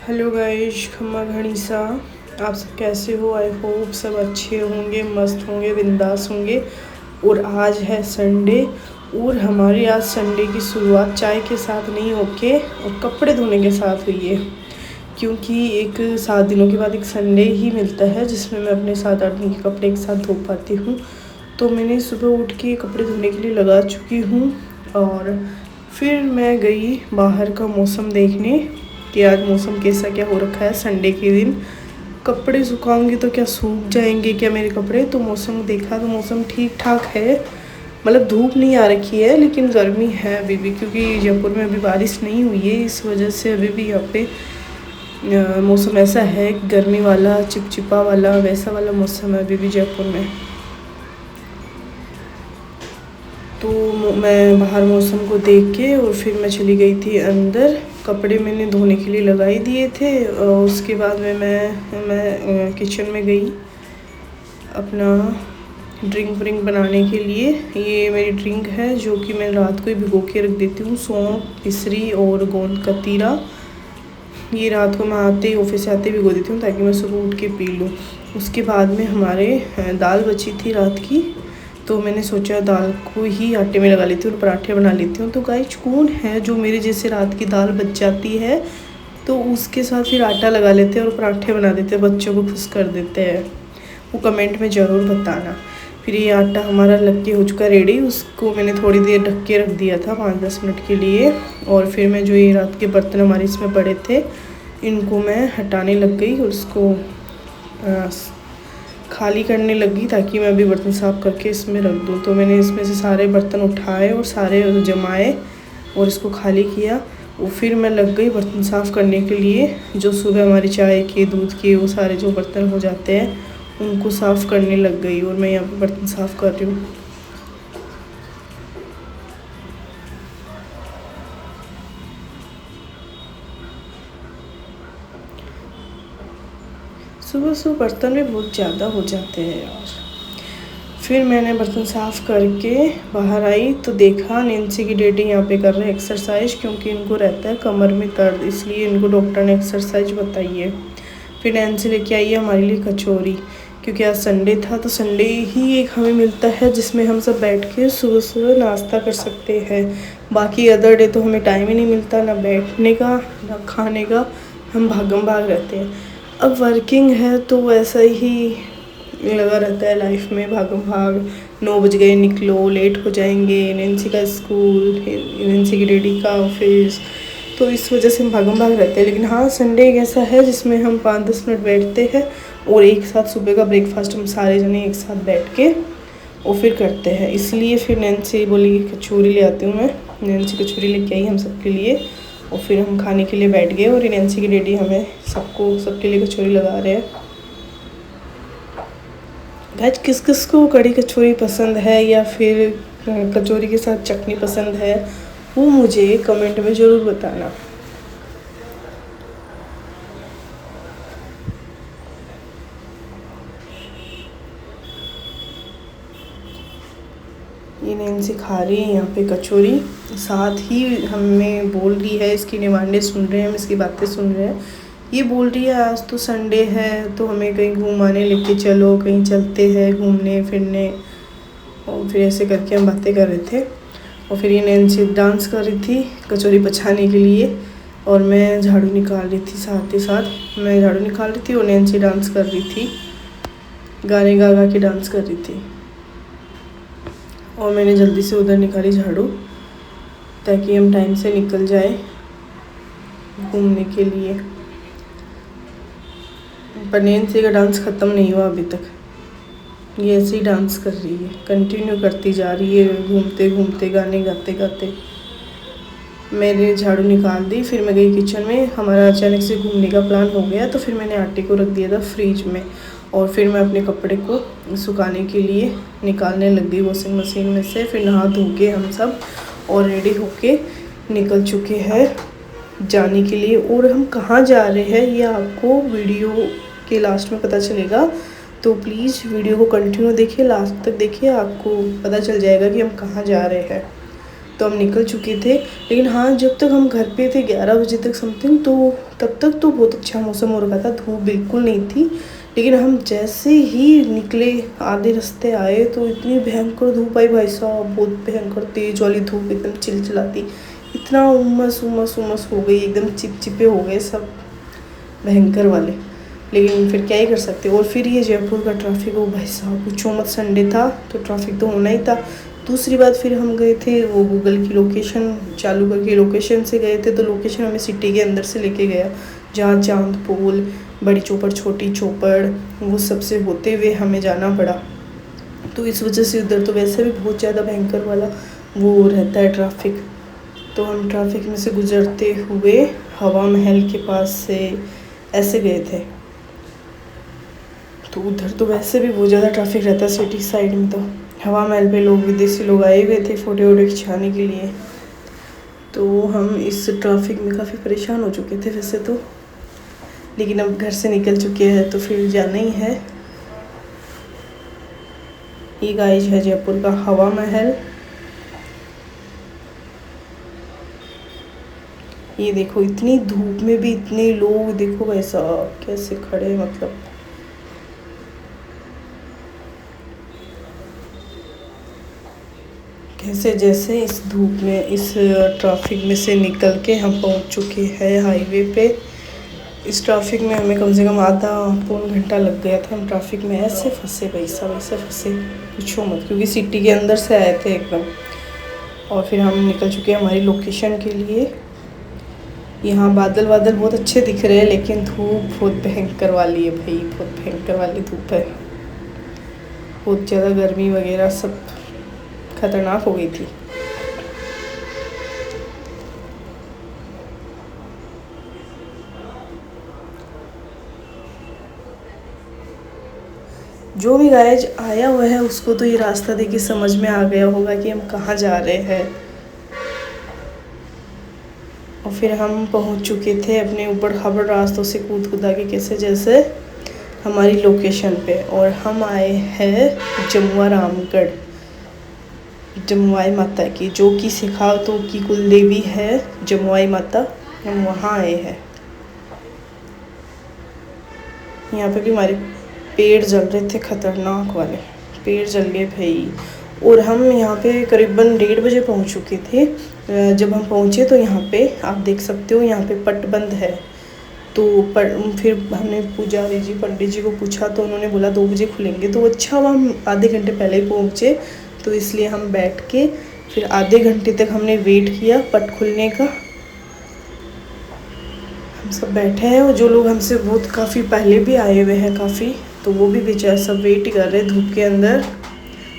Hello guys, खम्मा घनीसा। आप सब कैसे हो? आई होप सब अच्छे होंगे, मस्त होंगे, बिंदास होंगे। और आज है संडे और हमारी आज संडे की शुरुआत चाय के साथ नहीं होके और कपड़े धोने के साथ हुई है। क्योंकि एक 7 दिनों के बाद एक संडे ही मिलता है जिसमें मैं अपने 7-8 दिन के कपड़े एक साथ धो पाती हूँ। तो मैंने सुबह उठ के कपड़े धोने के लिए लगा चुकी हूँ और फिर मैं गई बाहर का मौसम देखने कि आज मौसम कैसा क्या हो रखा है। संडे के दिन कपड़े सुखाऊंगी तो क्या सूख जाएंगे क्या मेरे कपड़े? तो मौसम देखा तो मौसम ठीक ठाक है, मतलब धूप नहीं आ रखी है लेकिन गर्मी है अभी भी, क्योंकि जयपुर में अभी बारिश नहीं हुई है। इस वजह से अभी भी यहाँ पे मौसम ऐसा है, गर्मी वाला, चिपचिपा वाला, वैसा वाला मौसम है अभी भी जयपुर में। तो मैं बाहर मौसम को देख के और फिर मैं चली गई थी अंदर। कपड़े मैंने धोने के लिए लगा ही दिए थे और उसके बाद में मैं किचन में गई अपना ड्रिंक बनाने के लिए। ये मेरी ड्रिंक है जो कि मैं रात को ही भिगो के रख देती हूँ। सौंफ, मिश्री और गोंद कतीरा, ये रात को मैं आते ही ऑफिस से आते भिगो देती हूँ ताकि मैं सुबह उठ के पी लूँ। उसके बाद में हमारे दाल बची थी रात की, तो मैंने सोचा दाल को ही आटे में लगा लेती हूँ और पराठे बना लेती हूँ। तो गाइस, कौन है जो मेरे जैसे रात की दाल बच जाती है तो उसके साथ फिर आटा लगा लेते हैं और पराठे बना देते हैं, बच्चों को खुश कर देते हैं? वो कमेंट में ज़रूर बताना। फिर ये आटा हमारा लग के हो चुका रेडी। उसको मैंने थोड़ी देर ढक के रख दिया था 5-10 मिनट के लिए। और फिर मैं जो ये रात के बर्तन हमारे इसमें पड़े थे इनको मैं हटाने लग गई और उसको खाली करने लगी ताकि मैं अभी बर्तन साफ़ करके इसमें रख दूँ। तो मैंने इसमें से सारे बर्तन उठाए और सारे जमाए और इसको खाली किया। और फिर मैं लग गई बर्तन साफ़ करने के लिए। जो सुबह हमारी चाय के, दूध के, वो सारे जो बर्तन हो जाते हैं उनको साफ़ करने लग गई और मैं यहाँ पे बर्तन साफ़ कर रही हूँ। सुबह सुबह बर्तन भी बहुत ज़्यादा हो जाते हैं यार। फिर मैंने बर्तन साफ़ करके बाहर आई तो देखा नैन्सी की डैडी यहाँ पे कर रहे हैं एक्सरसाइज, क्योंकि इनको रहता है कमर में दर्द, इसलिए इनको डॉक्टर ने एक्सरसाइज बताई है। फिर नैन्सी लेके आई है हमारे लिए कचौरी, क्योंकि आज संडे था तो संडे ही एक हमें मिलता है जिसमें हम सब बैठ के सुबह सुबह नाश्ता कर सकते हैं। बाकी अदर डे तो हमें टाइम ही नहीं मिलता, ना बैठने का ना खाने का, हम भागम भाग रहते हैं। अब वर्किंग है तो वैसा ही लगा रहता है लाइफ में, भागम भाग। 9 बज गए, निकलो, लेट हो जाएंगे, नैन्सी का स्कूल, नैन्सी की डैडी का ऑफिस, तो इस वजह से हम भागम भाग रहते हैं। लेकिन हाँ, संडे एक ऐसा है जिसमें हम 5-10 मिनट बैठते हैं और एक साथ सुबह का ब्रेकफास्ट हम सारे जने एक साथ बैठ के और फिर करते हैं। इसलिए फिर नैन्सी बोली कचौरी ले आती हूँ मैं। नैन्सी कचौरी लेके आई हम सबके लिए और फिर हम खाने के लिए बैठ गए। और नैन्सी की डैडी हमें सबके लिए कचौरी लगा रहे हैं। गाइस, किस किस को कड़ी कचौरी पसंद है या फिर कचौरी के साथ चटनी पसंद है, वो मुझे कमेंट में ज़रूर बताना। ये नैन्सी खा रही है यहाँ पे कचौरी, साथ ही हमें बोल रही है, इसकी डिमांडें सुन रहे हैं, हम इसकी बातें सुन रहे हैं। ये बोल रही है आज तो संडे है तो हमें कहीं घुमाने लेके चलो, कहीं चलते हैं घूमने फिरने। और फिर ऐसे करके हम बातें कर रहे थे। और फिर ये नैन्सी डांस कर रही थी कचौरी पचाने के लिए और मैं झाड़ू निकाल रही थी। साथ ही साथ मैं झाड़ू निकाल रही थी और नैन्सी डांस कर रही थी, गाने गा गा के डांस कर रही थी। और मैंने जल्दी से उधर निकाली झाड़ू ताकि हम टाइम से निकल जाए घूमने के लिए। पर नैन्सी का डांस ख़त्म नहीं हुआ अभी तक, ये ऐसे ही डांस कर रही है, कंटिन्यू करती जा रही है, घूमते घूमते, गाने गाते गाते। मैंने झाड़ू निकाल दी, फिर मैं गई किचन में। हमारा अचानक से घूमने का प्लान हो गया तो फिर मैंने आटे को रख दिया था फ्रिज में और फिर मैं अपने कपड़े को सुखाने के लिए निकालने लग गई वॉशिंग मशीन में से। फिर नहा धो के हम सब और रेडी होके निकल चुके हैं जाने के लिए। और हम कहाँ जा रहे हैं ये आपको वीडियो के लास्ट में पता चलेगा, तो प्लीज़ वीडियो को कंटिन्यू देखिए, लास्ट तक देखिए, आपको पता चल जाएगा कि हम कहाँ जा रहे हैं। तो हम निकल चुके थे। लेकिन हाँ, जब तक हम घर पे थे 11 बजे तक समथिंग, तो तब तक तो बहुत अच्छा मौसम हो रखा था, धूप बिल्कुल नहीं थी। लेकिन हम जैसे ही निकले, आधे रास्ते आए, तो इतनी भयंकर धूप आई भाई साहब, बहुत भयंकर तेज वाली धूप, एकदम चिलचिलाती, इतना उमस उमस उमस हो गई, एकदम चिपचिपे हो गए सब, भयंकर वाले। लेकिन फिर क्या ही कर सकते। और फिर ये जयपुर का ट्रैफिक, हो भाई साहब पूछो मत, संडे था तो ट्रैफिक तो होना ही था। दूसरी बात, फिर हम गए थे वो गूगल की लोकेशन चालू करके, लोकेशन से गए थे, तो लोकेशन हमें सिटी के अंदर से लेके गया, जहाँ चांद पोल, बड़ी चौपड़, छोटी चौपड़, वो सबसे होते हुए हमें जाना पड़ा। तो इस वजह से उधर तो वैसे भी बहुत ज़्यादा भयंकर वाला वो रहता है ट्रैफिक। तो हम ट्रैफिक में से गुजरते हुए हवा महल के पास से ऐसे गए थे। तो उधर तो वैसे भी बहुत ज़्यादा ट्रैफिक रहता है सिटी साइड में। तो हवा महल पे लोग, विदेशी लोग आए हुए थे फ़ोटो वोटो खिंचाने के लिए। तो हम इस ट्रैफिक में काफ़ी परेशान हो चुके थे वैसे तो, लेकिन अब घर से निकल चुके हैं तो फिर जाना ही है। ये गाइस है जयपुर का हवा महल। ये देखो, इतनी धूप में भी इतने लोग, देखो भाई साहब कैसे खड़े, मतलब कैसे, जैसे इस धूप में, इस ट्रैफिक में से निकल के हम पहुंच चुके हैं हाईवे पे। इस ट्रैफिक में हमें कम से कम आधा पौन घंटा लग गया था। हम ट्रैफिक में ऐसे फंसे भाई साहब, ऐसे फंसे पूछो मत, क्योंकि सिटी के अंदर से आए थे एकदम। और फिर हम निकल चुके हैं हमारी लोकेशन के लिए। यहाँ बादल बादल बहुत अच्छे दिख रहे हैं, लेकिन धूप बहुत भयंकर वाली है भाई, बहुत भयंकर वाली धूप है, बहुत ज़्यादा गर्मी वगैरह सब खतरनाक हो गई थी। जो भी गाइज आया हुआ है उसको तो ये रास्ता देख के समझ में आ गया होगा कि हम कहाँ जा रहे हैं। और फिर हम पहुंच चुके थे अपने ऊबड़ खाबड़ रास्तों से कूद कूदा के, कैसे जैसे हमारी लोकेशन पे। और हम आए हैं जमुआ रामगढ़, जमुआई माता की, जो कि सिखावतों की कुल देवी है जमुआई माता। हम वहाँ आए हैं। यहाँ पे भी हमारे पेड़ जल रहे थे, खतरनाक वाले पेड़ जल गए भाई। और हम यहाँ पे करीबन 1:30 बजे पहुँच चुके थे। जब हम पहुँचे तो यहाँ पे आप देख सकते हो, यहाँ पे पट बंद है। तो फिर हमने पुजारी जी, पंडित जी को पूछा, तो उन्होंने बोला 2 बजे खुलेंगे। तो अच्छा हुआ हम आधे घंटे पहले ही पहुँचे, तो इसलिए हम बैठ के फिर आधे घंटे तक हमने वेट किया पट खुलने का। हम सब बैठे हैं, और जो लोग हमसे बहुत काफ़ी पहले भी आए हुए हैं काफ़ी, तो वो भी बेचारे सब वेट कर रहे, धूप के अंदर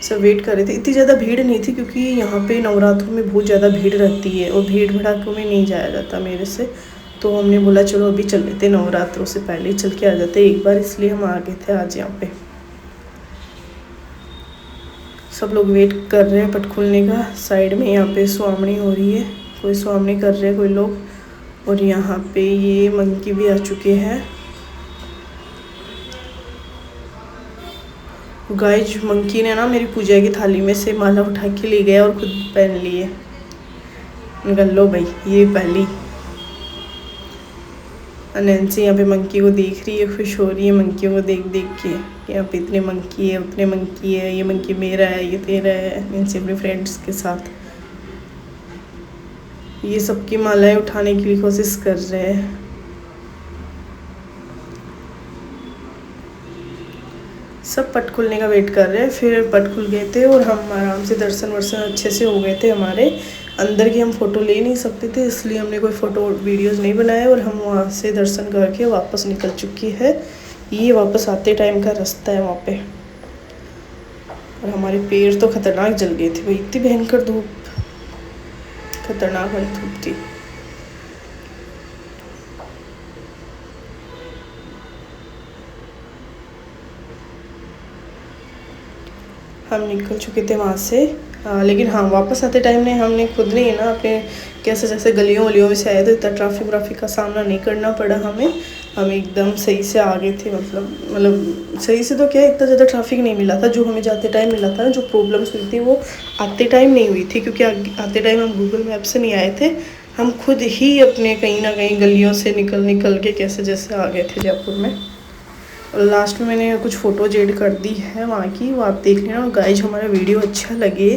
सब वेट कर रहे थे। इतनी ज़्यादा भीड़ नहीं थी, क्योंकि यहाँ पे नवरात्रों में बहुत ज़्यादा भीड़ रहती है, और भीड़ भड़ाकों में नहीं जाया जाता मेरे से। तो हमने बोला चलो अभी चल लेते, नवरात्रों से पहले ही चल के आ जाते एक बार, इसलिए हम आ गए थे आज यहाँ पे। सब लोग वेट कर रहे हैं पट खुलने का। साइड में यहाँ पे स्वामणी हो रही है, कोई स्वामणी कर रहे हैं कोई लोग। और यहाँ पे ये मंकी भी आ चुके हैं। गाइज मंकी ने ना मेरी पूजा की थाली में से माला उठा के ले गया और खुद पहन लिए। निकल लो भाई, ये पहली। नैन्सी यहाँ पे मंकी को देख रही है, खुश हो रही है मंकियों को देख देख के। यहाँ पे इतने मंकी है, उतने मंकी है, ये मंकी मेरा है, ये तेरा है। नैन्सी अपने फ्रेंड्स के साथ ये सबकी मालाएं उठाने की कोशिश कर रहे हैं। सब पट खुलने का वेट कर रहे हैं। फिर पट खुल गए थे और हम आराम से दर्शन वर्शन अच्छे से हो गए थे हमारे। अंदर की हम फ़ोटो ले नहीं सकते थे, इसलिए हमने कोई फ़ोटो वीडियोस नहीं बनाए, और हम वहाँ से दर्शन करके वापस निकल चुकी है। ये वापस आते टाइम का रास्ता है वहाँ पे। और हमारे पैर तो खतरनाक जल गए थे भाई, इतनी भयंकर धूप, खतरनाक वाली धूप थी। हम निकल चुके थे वहाँ से। लेकिन हाँ, वापस आते टाइम ने हमने खुद नहीं ना अपने कैसे जैसे गलियों वलियों में से आए, तो इतना ट्रैफिक व्राफिक का सामना नहीं करना पड़ा हमें। हम एकदम सही से आ गए थे, मतलब सही से तो क्या, इतना ज़्यादा ट्रैफिक नहीं मिला था जो हमें जाते टाइम मिला था ना। जो प्रॉब्लम्स हुई थी वो आते टाइम नहीं हुई थी, क्योंकि आते टाइम हम गूगल मैप से नहीं आए थे, हम खुद ही अपने कहीं ना कहीं गलियों से निकल के कैसे जैसे आ गए थे जयपुर में। और लास्ट में मैंने कुछ फ़ोटोज ऐड कर दी है वहाँ की, वो आप देख लेना। और गाइज हमारा वीडियो अच्छा लगे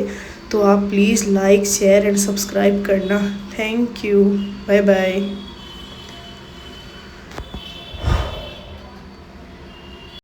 तो आप please like share and subscribe करना। Thank you, bye bye.